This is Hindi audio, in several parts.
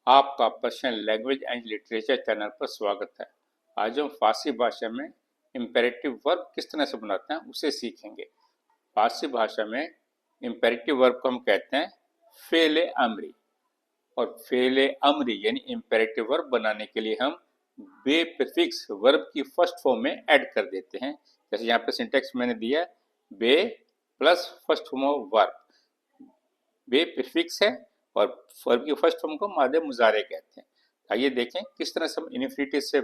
आपका Persian language and literature channel पर स्वागत है। आज हम फारसी भाषा में इम्पेरेटिव वर्ब किस तरह से बनाते हैं उसे सीखेंगे। फारसी भाषा में इम्पेरेटिव वर्ब को हम कहते हैं फेले अमरी, और फेले अमरी यानी इम्पेरेटिव वर्ब बनाने के लिए हम बे प्रीफिक्स वर्ब की फर्स्ट फॉर्म में ऐड कर देते हैं। जैसे यहाँ पे सिंटेक्स मैंने दिया, be plus first form of verb. Be prefix है और वर्ब की फर्स्ट फॉर्म को मादे मुजारे कहते हैं। आइए देखें किस तरह से हम इन्फिनिटिव से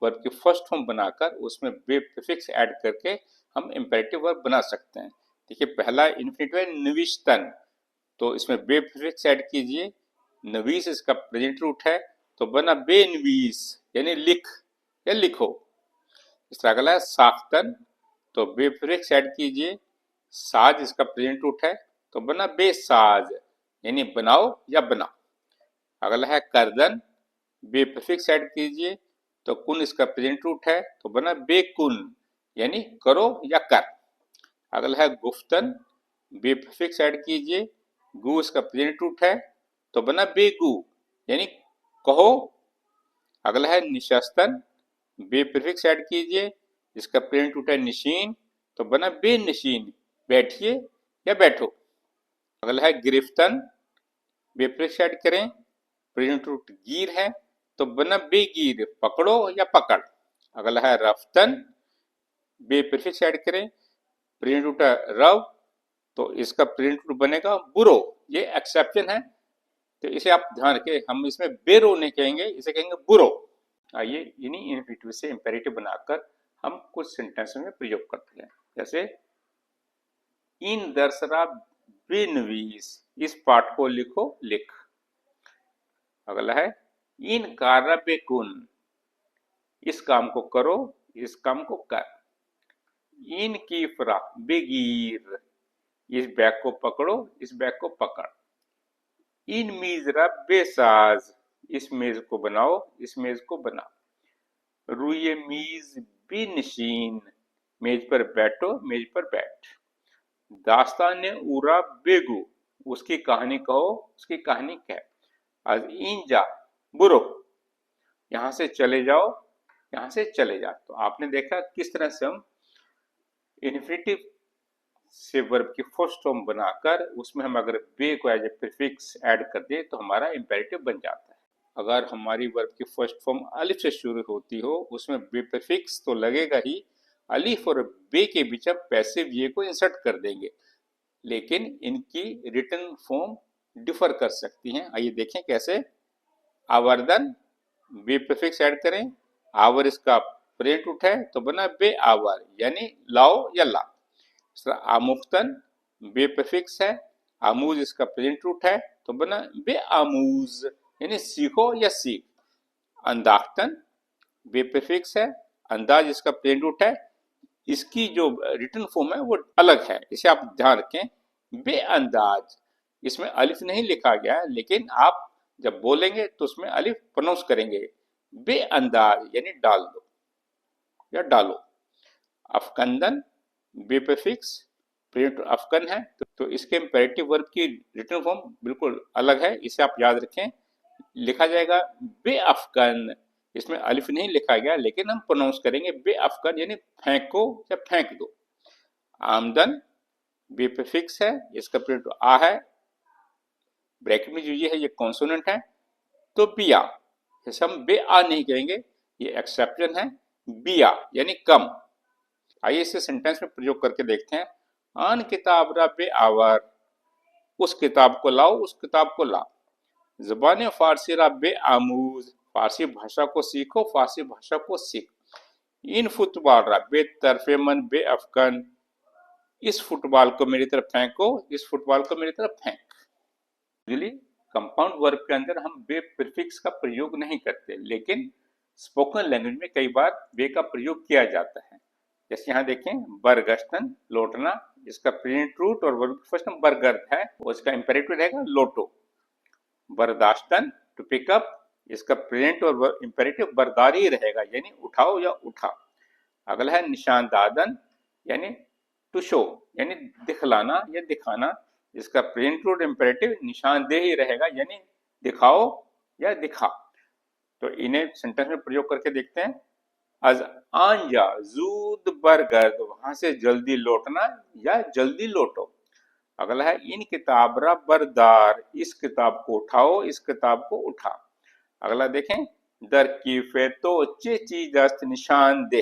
वर्ब की फर्स्ट फॉर्म बनाकर उसमें बे प्रीफिक्स ऐड करके हम इम्पेरेटिव वर्ब बना सकते हैं। देखिए, पहला इन्फिनिटिव है नविश्तन, तो इसमें बे प्रीफिक्स ऐड कीजिए। नवीस इसका प्रेजेंट रूट है, तो बना बेनवीस यानी लिख या लिखो। इस तरह अगला है साख्तन, तो बे प्रीफिक्स ऐड कीजिए। साज इसका प्रेजेंट रूट है, तो बना बेसाज यानी बनाओ या बना। अगला है करदन, बे प्रीफिक्स ऐड कीजिए, तो कुन इसका प्रेजेंट रूट है, तो बना बेकुन यानी करो या कर। अगला है गुफ्तन, बे प्रीफिक्स ऐड कीजिए, गु इसका प्रेजेंट रूट है, तो बना बेगु यानी कहो। अगला है निशस्तन, बे प्रीफिक्स ऐड कीजिए, जिसका प्रेजेंट रूट है निशीन, तो बना बेनशीन बैठिए या बैठो। अगला है गिरफ्तन, बे प्रीफिक्स ऐड करें, प्रेजेंट रूट गिर है, तो बना बेगिर पकड़ो या पकड़। अगला है रफ्तन, बे प्रीफिक्स ऐड करें, प्रेजेंट रूट है रव, तो इसका प्रेजेंट रूट बनेगा बुरो। ये एक्सेप्शन है, तो इसे आप ध्यान रखें, हम इसमें बेरो नहीं कहेंगे, इसे कहेंगे बुरो। आइए इन्हीं इन्फिनिटिव से इंपेरेटिव बनाकर हम कुछ सेंटेंस में प्रयोग करते हैं। जैसे इन दरसरा बेनवीस, इस पाठ को लिखो लिख। अगला है इन कार्य बेकुन, इस काम को करो, इस काम को कर। इन की फरा बेगीर, इस बैग को पकड़ो, इस बैग को पकड़। इन मीजरा बेसाज, इस मेज को बनाओ, इस मेज को बना। रुए मीज बेनशीन, मेज पर बैठो, मेज पर बैठ। दास्तान उरा बेगू, उसकी कहानी कहो, उसकी कहानी कह। आज इन जा बुरो, यहां से चले जाओ, यहां से चले जा। तो आपने देखा किस तरह से हम इन्फिनिटिव से वर्ब की फर्स्ट फॉर्म बनाकर उसमें हम अगर बे को एज ए प्रीफिक्स ऐड कर दे तो हमारा इंपेरेटिव बन जाता है। अगर हमारी वर्ब की फर्स्ट फॉर्म अलिफ से शुरू होती हो, उसमें बे प्रीफिक्स तो लगेगा ही, अलिफ और बे के बीच हम पैसिव ये को इंसर्ट कर देंगे, लेकिन इनकी रिटन फॉर्म डिफर कर सकती हैं। आइए देखें कैसे। आवर्धन, बे प्रीफिक्स ऐड करें, आवर इसका प्रेजेंट रूट है, तो बना बे आवर यानी लाओ या ला। आमुख्तन, बे प्रीफिक्स है, आमूज इसका प्रेजेंट रूट है, तो बना बे आमूज यानी सीखो या सीख। अंदाख्तन, बे प्रीफिक्स है, अंदाज इसका प्रेजेंट रूट है, इसकी जो रिटन फॉर्म है वो अलग है, इसे आप ध्यान रखें। बेअंदाज, इसमें अलिफ नहीं लिखा गया है, लेकिन आप जब बोलेंगे तो उसमें अलिफ प्रोनाउंस करेंगे। बेअंदाज यानी डाल दो या डालो। अफकंदन, बे प्रीफिक्स, प्रेजेंट अफकन है, तो इसके इंपेरेटिव वर्ब की रिटन फॉर्म बिल्कुल अलग है, इसे आप याद रखें। लिखा जाएगा बे अफकन, इसमें अलिफ नहीं लिखा गया, लेकिन हम प्रोनाउंस करेंगे बे अफकन यानी फेंको या फेंक दो। आमदन, बे प्रीफिक्स है, इसका प्रेजेंट आ है, ब्रैकेट में जो ये है ये कॉन्सोनेंट है, तो बिया, जैसे हम बे आ नहीं कहेंगे, ये एक्सेप्शन है। बिया यानी कम। आइए इसे सेंटेंस में प्रयोग करके देखते हैं। आन किताब रा बे आवर, उस किताब को लाओ, उस किताब को ला। ज़बान फारसी रा बे आमूज, फारसी भाषा को सीखो, फारसी भाषा को सीख। इन फुटबॉल रा बे तरफे मन बे अफकन, इस फुटबॉल को मेरी तरफ फेंको, इस फुटबॉल को मेरी तरफ फेंक। यूजुअली कंपाउंड वर्ब के अंदर हम बे प्रीफिक्स का प्रयोग नहीं करते, लेकिन स्पोकन लैंग्वेज में कई बार बे का प्रयोग किया जाता है। जैसे यहाँ देखें, बरगश्तन लौटना, इसका प्रेजेंट रूट और वर्ब फर्स्ट नंबर बरगर्द है, उसका इंपेरेटिव रहेगा लोटो। बर्दाश्तन टू पिकअप, इसका प्रेजेंट और इंपेरेटिव बरदारी रहेगा यानी उठाओ या उठा। अगला है निशानदादन यानी टू शो यानी दिखलाना या दिखाना, इसका प्रेजेंट रूट इंपेरेटिव निशानदेही रहेगा यानी दिखाओ या दिखा। तो इन्हें सेंटेंस में प्रयोग करके देखते हैं। अज आंजा जूद बरगद, वहां से जल्दी लौटना या जल्दी लौटो। अगला है इन किताबरा बरदार, इस किताब को उठाओ, इस किताब को उठा। अगला देखें, दर की फे तो चे चीज निशान दे,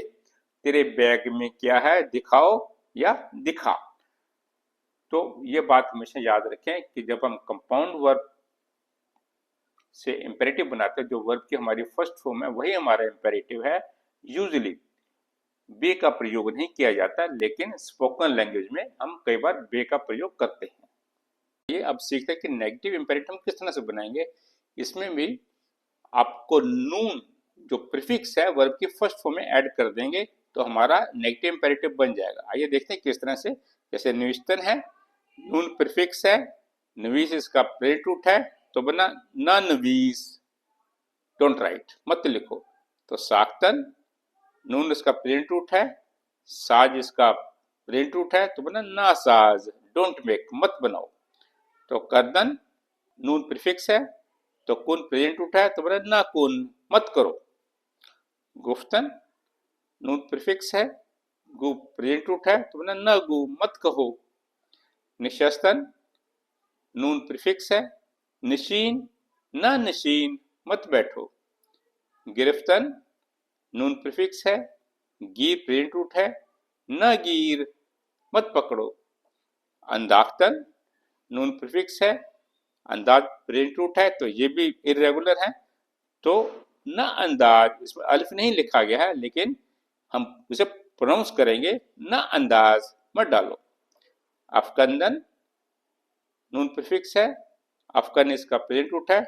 तेरे बैग में क्या है दिखाओ या दिखा। तो ये बात हमेशा याद रखें कि जब हम कंपाउंड वर्ब से इंपेरेटिव बनाते हैं, जो वर्ब की हमारी फर्स्ट फॉर्म है वही हमारा इंपेरेटिव है। यूजुअली बे का प्रयोग नहीं किया जाता, लेकिन स्पोकन लैंग्वेज में हम कई बार बे का प्रयोग करते हैं। ये अब सीखते हैं कि नेगेटिव इंपेरेटिव हम किस तरह से बनाएंगे। इसमें भी आपको नून जो प्रीफिक्स है वर्ब की फर्स्ट फॉर्म में ऐड कर देंगे तो हमारा नेगेटिव इंपेरेटिव बन जाएगा। आइए देखते हैं किस तरह से। जैसे निविष्टन है, नून प्रीफिक्स है, नवीस इसका प्रेजेंट रूट है, तो बना ना नवीस, डोंट राइट, मत लिखो। तो साक्तन, नून इसका प्रेजेंट रूट है, साज इसका प्रेजेंट रूट है, तो बना ना साज, डोंट मेक, मत बनाओ। तो करदन, नून प्रीफिक्स है, तो कुन प्रेजेंट रूट है, तो बना ना कुन, मत करो। गुफ्तन, नून प्रीफिक्स है, गु प्रेजेंट रूट है, तो बना ना गु, मत कहो। निशस्तन, नून प्रीफिक्स है, निशीन, ना निशीन, मत बैठो। गिरफ्तन, नून प्रीफिक्स है, गिर प्रेजेंट रूट है, न गिर, मत पकड़ो। अंदाख्तन, नून प्रीफिक्स है, अंदाज प्रेजेंट रूट है, तो ये भी इरेगुलर है, तो न अंदाज, इसमें अलिफ नहीं लिखा गया है, लेकिन हम उसे प्रोनाउंस करेंगे, न अंदाज, मत डालो। अफकंदन, नून प्रीफिक्स है, अफकन इसका प्रेजेंट रूट है,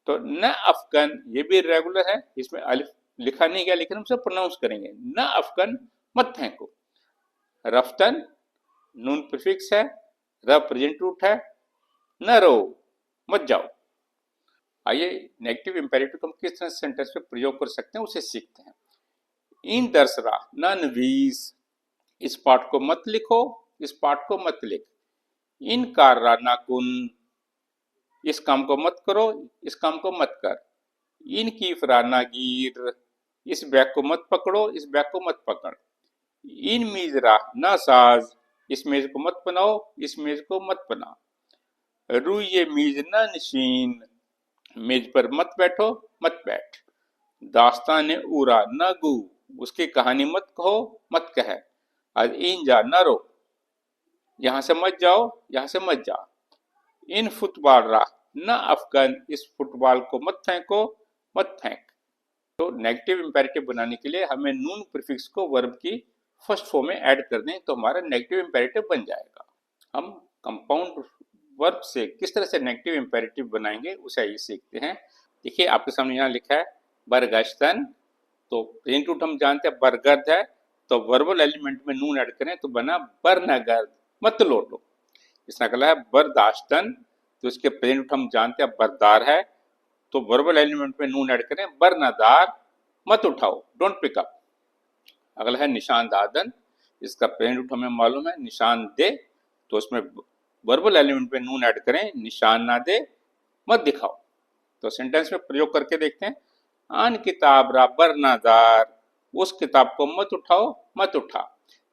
तो न अफकन, ये भी रेगुलर है, इसमें अलिफ लिखा नहीं गया, लेकिन हम उसे प्रोनाउंस करेंगे, न अफकन, मत फेंको। रफ्तन, नून प्रीफिक्स है, र प्रेजेंट रूट है, न रो, मत जाओ। आइए नेगेटिव इंपेरेटिव को हम किस तरह सेंटेंस में प्रयोग कर सकते हैं उसे सीखते हैं। इन दरसरा न नवीस, इस पाठ को मत लिखो, इस पाठ को मत लिख। इन कार्रा ना कुन, इस काम को मत करो, इस काम को मत कर। इन की फराना गिर, इस बैग को मत पकड़ो, इस बैग को मत पकड़। इन मीजरा ना साज, इस मेज को मत बनाओ, इस मेज को मत बना। रू ये मीज ना नशीन, मेज पर मत बैठो, मत बैठ। दास्तान उरा न गु, उसकी कहानी मत कहो, मत कह। आज इन जा न रो, यहां से मत जाओ, यहां से मत जा। इन फुटबॉल रा न अफगन, इस फुटबॉल को मत फेंको, मत फेंक। तो नेगेटिव इंपेरेटिव बनाने के लिए हमें नून प्रीफिक्स को वर्ब की फर्स्ट फॉर्म में ऐड कर दें, तो हमारा नेगेटिव इंपेरेटिव बन जाएगा। हम कंपाउंड वर्ब से किस तरह से नेगेटिव इंपेरेटिव बनाएंगे उसे आइए सीखते हैं। देखिए आपके सामने यहाँ लिखा है बरगश्तन, तो प्रेजेंट रूट हम जानते हैं बरगद है, तो वर्बल एलिमेंट में नून ऐड करें तो बना बरनगद, मत लौटो। इसका अगला है बरदाश्तन, तो इसके प्रेजेंट रूट हम जानते हैं बरदार है, तो वर्बल एलिमेंट में नून ऐड करें बरनदार, मत उठाओ, डोंट पिक अप। अगला है निशान दादन, इसका प्रेजेंट रूट हमें मालूम है निशान दे, तो उसमें वर्बल एलिमेंट में नून ऐड करें निशान ना दे, मत दिखाओ। तो सेंटेंस में प्रयोग करके देखते हैं। आन किताब रा बरनादार, उस किताब को मत उठाओ, मत उठा।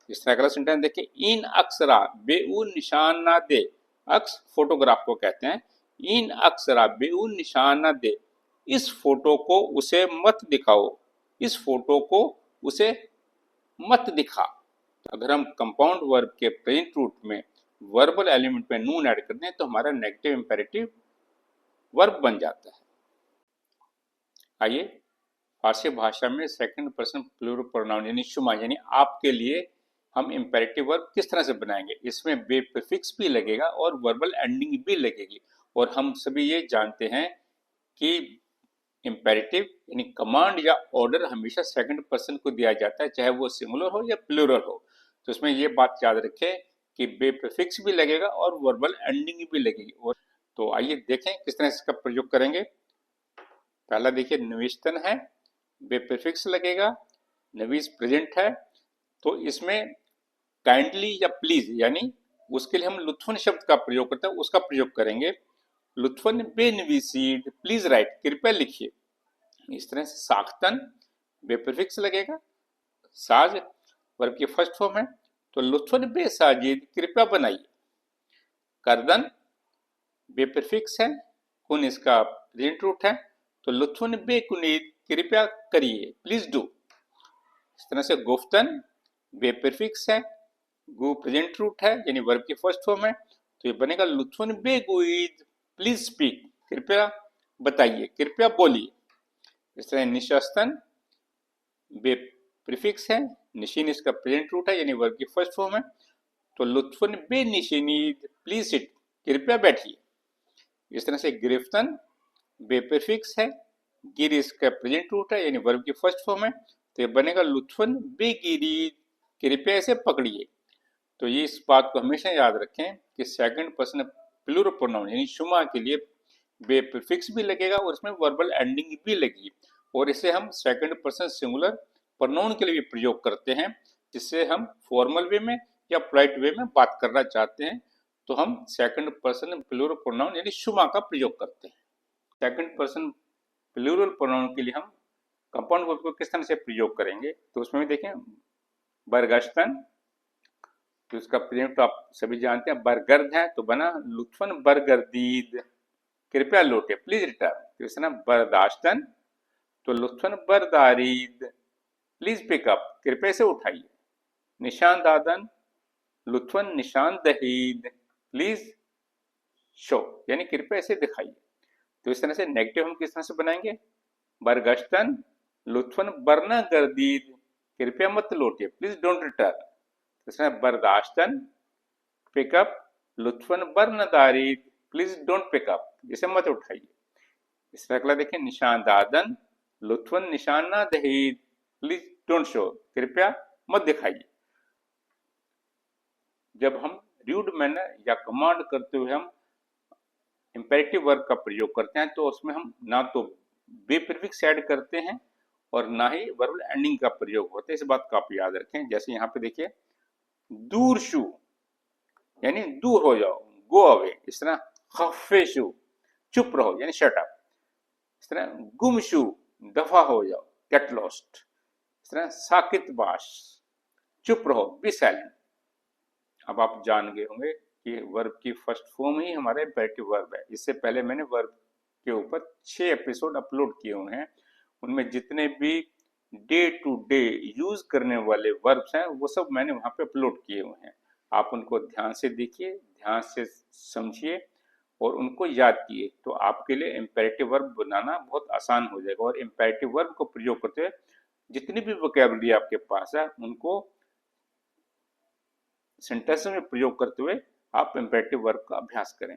इस तरह अगला सेंटेंस देखिए, इन अक्सरा बेऊन निशान ना दे, अक्स फोटोग्राफ को कहते हैं। इन अक्सरा बेऊन निशान ना दे, इस फोटो को उसे मत दिखाओ, इस फोटो को उसे मत दिखा। अगर हम कंपाउंड वर्ब के प्रेजेंट रूट में वर्बल एलिमेंट में नून ऐड कर दें तो हमारा नेगेटिव इंपेरेटिव वर्ब बन जाता है। आइए फारसी भाषा में सेकंड पर्सन प्लूरल प्रोनाउन यानी शुमा यानी आपके लिए हम इंपेरेटिव वर्ब किस तरह से बनाएंगे। इसमें बे प्रीफिक्स भी लगेगा और वर्बल एंडिंग भी लगेगी, और हम सभी ये जानते हैं कि इंपेरेटिव यानी कमांड या ऑर्डर हमेशा सेकंड पर्सन को दिया जाता है, चाहे वो सिंगुलर हो या प्लूरल हो। तो इसमें ये बात याद रखें कि बे प्रीफिक्स भी लगेगा और वर्बल एंडिंग भी लगेगी। और तो आइए देखें किस तरह इसका प्रयोग करेंगे। पहला देखिए निविष्टन है, बे प्रीफिक्स लगेगा, नवीस प्रेजेंट है, तो इसमें काइंडली या प्लीज यानी उसके लिए हम लुत्फन शब्द का प्रयोग करते हैं, उसका प्रयोग करेंगे। लुत्फन बेनवीसीड, प्लीज राइट, कृपया लिखिए। इस तरह से साख्तन बे प्रीफिक्स लगेगा, साज वर्ब की फर्स्ट फॉर्म है, तो लुत्फन बे साजिद, कृपया बनाइए। करदन बे प्रीफिक्स है, कुन इसका प्रेजेंट रूट है, तो लुत्फन बे कुनीद, कृपया करिए, प्लीज डू। इस तरह से गुफ्तन बे प्रीफिक्स है, गु प्रेजेंट रूट है यानी वर्ब की फर्स्ट फॉर्म है, तो ये बनेगा लुत्फन बे गुईद, प्लीज स्पीक, कृपया बताइए, कृपया बोलिए। इस तरह निशस्तन बे प्रीफिक्स है, निशीन इसका प्रेजेंट रूट है यानी वर्ब की फर्स्ट फॉर्म है, तो लुत्फन बे निशीनीद, प्लीज सिट, कृपया बैठिए। इस तरह से गिरफ्तन बे प्रीफिक्स है, गिर इसका प्रेजेंट रूट है यानी वर्ब की फर्स्ट फॉर्म है, तो ये बनेगा लुत्फन बे गिरीद, कृपया इसे पकड़िए। तो ये इस बात को हमेशा याद रखें कि सेकंड पर्सन प्लूरल प्रोनाउन यानी शुमा के लिए बे प्रीफिक्स भी लगेगा और इसमें वर्बल एंडिंग भी लगेगी, और इसे हम सेकंड पर्सन सिंगुलर प्रोनाउन के लिए भी प्रयोग करते हैं, जिससे हम फॉर्मल वे में या पोलाइट वे में बात करना चाहते हैं, तो हम सेकंड पर्सन प्लूरल प्रोनाउन यानी शुमा का प्रयोग करते हैं। सेकंड पर्सन प्लूरल प्रोनाउन के लिए हम कंपाउंड वर्ब को किस तरह से प्रयोग करेंगे, तो उसमें भी देखें बरगश्तन, तो इसका प्रेजेंट तो आप सभी जानते हैं, बरगर्द है, तो बना लुत्फन बरगर्दीद, कृपया लौटे, प्लीज रिटर्न। तो इस तरह बर्दाश्तन, तो लुत्फन बरदारीद, प्लीज पिकअप, कृपया से उठाइए। निशान दादन, लुत्फन निशान दहीद, प्लीज शो, यानी कृपया इसे दिखाइए। तो इस तरह से नेगेटिव हम किस तरह से बनाएंगे, बरगश्तन लुत्फन बरना गर्दीद, कृपया मत लौटिए, प्लीज डोंट रिटर्न। इसमें बर्दाश्तन पिकअप लुत्फन बरन दारीद, प्लीज डोंट पिकअप, इसे मत उठाइए। इस तरह अगला देखिए निशान दादन लुत्फन निशाना दहीद, प्लीज डोंट शो, कृपया मत दिखाइए। जब हम र्यूड मैनर या कमांड करते हुए हम इंपेरेटिव वर्ब का प्रयोग करते हैं, तो उसमें हम ना तो बे प्रीफिक्स ऐड करते हैं और ना ही वर्बल एंडिंग का प्रयोग होता है, इस बात को आप याद रखें। जैसे यहाँ पे देखिए दूर शू यानी दूर हो जाओ, गो अवे। इस तरह खफेशु, चुप रहो यानी शट अप। इस तरह गुमशु, दफा हो जाओ, गेट लॉस्ट। इस तरह साकित बाश, चुप रहो, बी साइलेंट। अब आप जान गए होंगे कि वर्ब की फर्स्ट फॉर्म ही हमारा इंपेरेटिव वर्ब है। इससे पहले मैंने वर्ब के ऊपर 6 एपिसोड अपलोड किए हुए हैं, उनमें जितने भी डे टू डे यूज करने वाले वर्ब्स हैं वो सब मैंने वहां पे अपलोड किए हुए हैं। आप उनको ध्यान से देखिए, ध्यान से समझिए और उनको याद किए, तो आपके लिए इंपेरेटिव वर्ब बनाना बहुत आसान हो जाएगा। और इंपेरेटिव वर्ब को प्रयोग करते हुए जितनी भी वोकैबुलरी आपके पास है उनको सेंटेंस में प्रयोग करते हुए आप इंपेरेटिव वर्ब का अभ्यास करें।